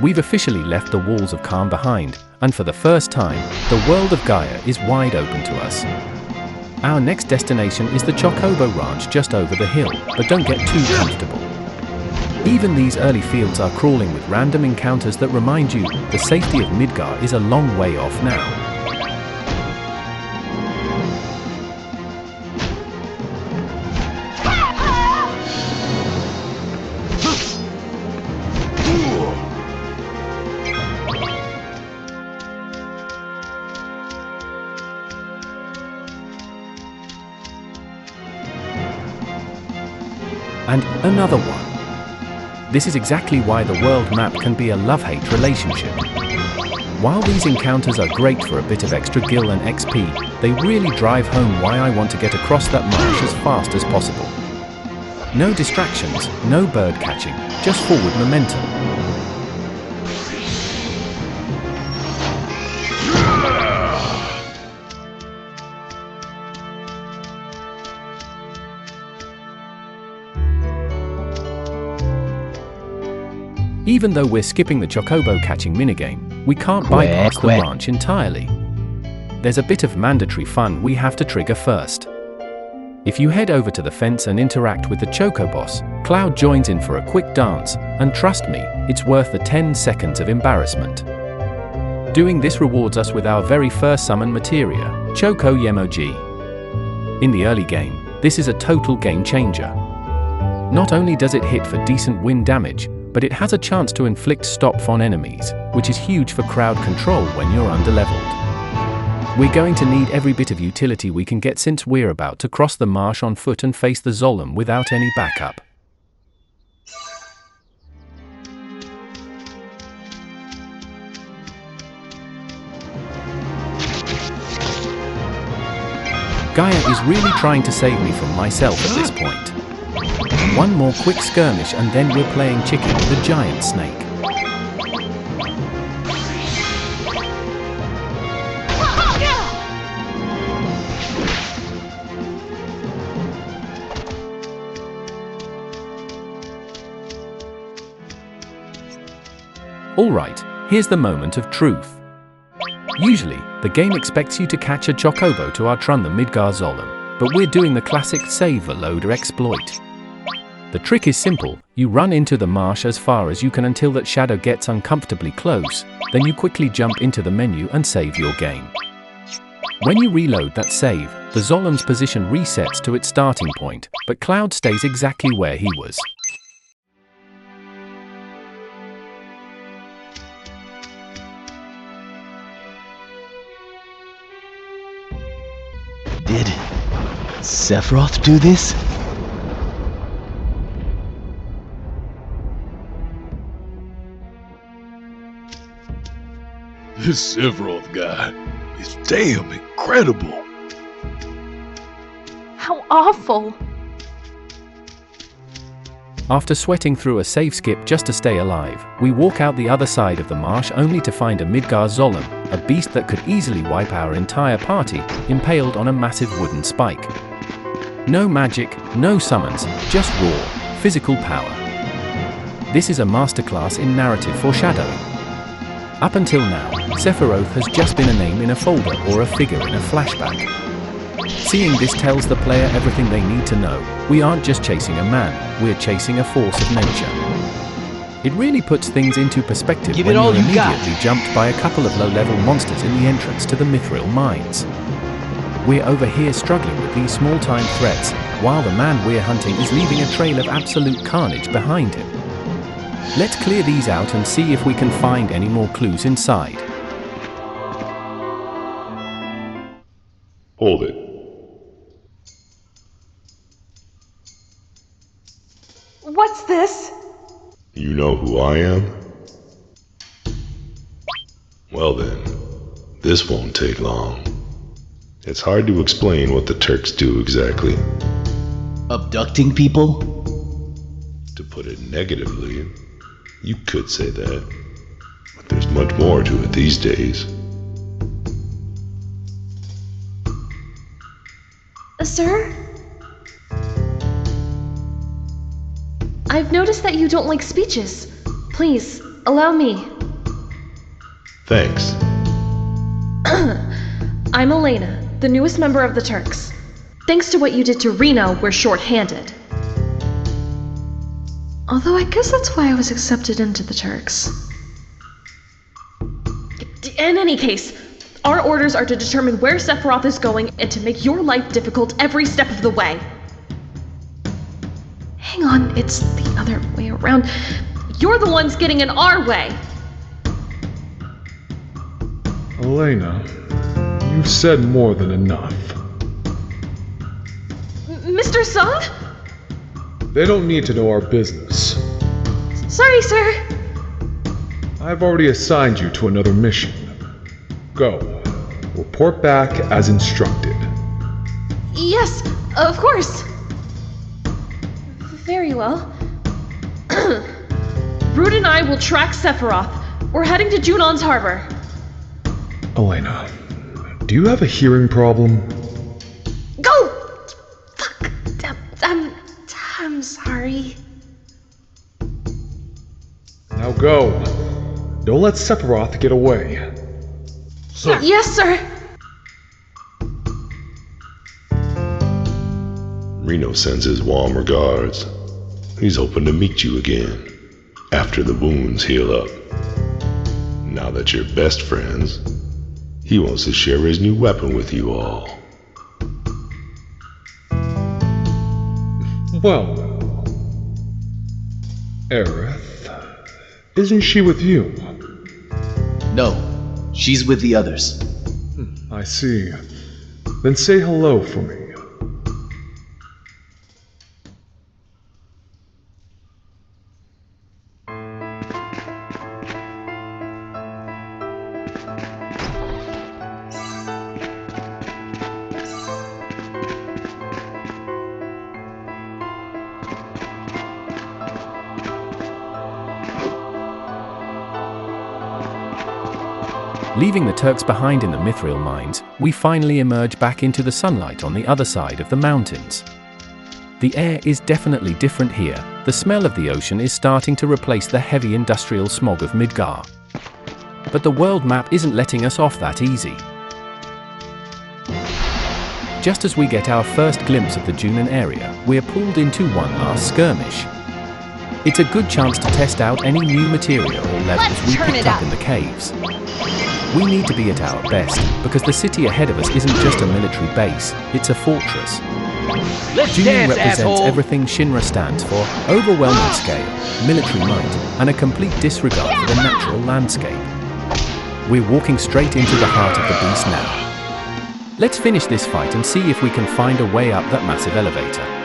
We've officially left the walls of Calm behind, and for the first time, the world of Gaia is wide open to us. Our next destination is the Chocobo ranch just over the hill, but don't get too comfortable. Even these early fields are crawling with random encounters that remind you the safety of Midgar is a long way off now. And another one. This is exactly why the world map can be a love-hate relationship. While these encounters are great for a bit of extra gil and XP, they really drive home why I want to get across that marsh as fast as possible. No distractions, no bird catching, just forward momentum. Even though we're skipping the Chocobo catching minigame, we can't bypass the ranch entirely. There's a bit of mandatory fun we have to trigger first. If you head over to the fence and interact with the Chocobos, Cloud joins in for a quick dance, and trust me, it's worth the 10 seconds of embarrassment. Doing this rewards us with our very first summon materia, Choco Yemoji. In the early game, this is a total game changer. Not only does it hit for decent wind damage, but it has a chance to inflict stop on enemies, which is huge for crowd control when you're underleveled. We're going to need every bit of utility we can get since we're about to cross the marsh on foot and face the Zolom without any backup. Gaia is really trying to save me from myself at this point. One more quick skirmish and then we're playing chicken with a giant snake. Alright, here's the moment of truth. Usually, the game expects you to catch a Chocobo to outrun the Midgar Zolom, but we're doing the classic save a loader exploit. The trick is simple, you run into the marsh as far as you can until that shadow gets uncomfortably close, then you quickly jump into the menu and save your game. When you reload that save, the Zolom's position resets to its starting point, but Cloud stays exactly where he was. Did Sephiroth do this? This Sephiroth guy is damn incredible. How awful. After sweating through a save skip just to stay alive, we walk out the other side of the marsh only to find a Midgar Zolom, a beast that could easily wipe our entire party, impaled on a massive wooden spike. No magic, no summons, just raw, physical power. This is a masterclass in narrative foreshadowing. Up until now, Sephiroth has just been a name in a folder or a figure in a flashback. Seeing this tells the player everything they need to know. We aren't just chasing a man, we're chasing a force of nature. It really puts things into perspective when you're immediately jumped by a couple of low-level monsters in the entrance to the Mythril Mines. We're over here struggling with these small-time threats, while the man we're hunting is leaving a trail of absolute carnage behind him. Let's clear these out and see if we can find any more clues inside. Hold it. What's this? You know who I am? Well then, this won't take long. It's hard to explain what the Turks do exactly. Abducting people? To put it negatively, you could say that. But there's much more to it these days. Sir? I've noticed that you don't like speeches. Please, allow me. Thanks. I'm Elena, the newest member of the Turks. Thanks to what you did to Reno, we're short-handed. Although I guess that's why I was accepted into the Turks. In any case, our orders are to determine where Sephiroth is going and to make your life difficult every step of the way. Hang on, it's the other way around. You're the ones getting in our way! Elena, you've said more than enough. Mr. Sung? They don't need to know our business. Sorry, sir. I've already assigned you to another mission. Go. Report back as instructed. Yes, of course. Very well. Root and I will track Sephiroth. We're heading to Junon's harbor. Elena, do you have a hearing problem? Go! Fuck. I'm sorry. Now go. Don't let Sephiroth get away. Yes, sir. Reno sends his warm regards. He's hoping to meet you again, after the wounds heal up. Now that you're best friends, he wants to share his new weapon with you all. Well, Aerith, isn't she with you? No, she's with the others. I see. Then say hello for me. Leaving the Turks behind in the Mythril Mines, we finally emerge back into the sunlight on the other side of the mountains. The air is definitely different here. The smell of the ocean is starting to replace the heavy industrial smog of Midgar. But the world map isn't letting us off that easy. Just as we get our first glimpse of the Junon area, we're pulled into one last skirmish. It's a good chance to test out any new material or levels we picked up in the caves. We need to be at our best, because the city ahead of us isn't just a military base, it's a fortress. Junon represents everything Shinra stands for: overwhelming scale, military might, and a complete disregard for the natural landscape. We're walking straight into the heart of the beast now. Let's finish this fight and see if we can find a way up that massive elevator.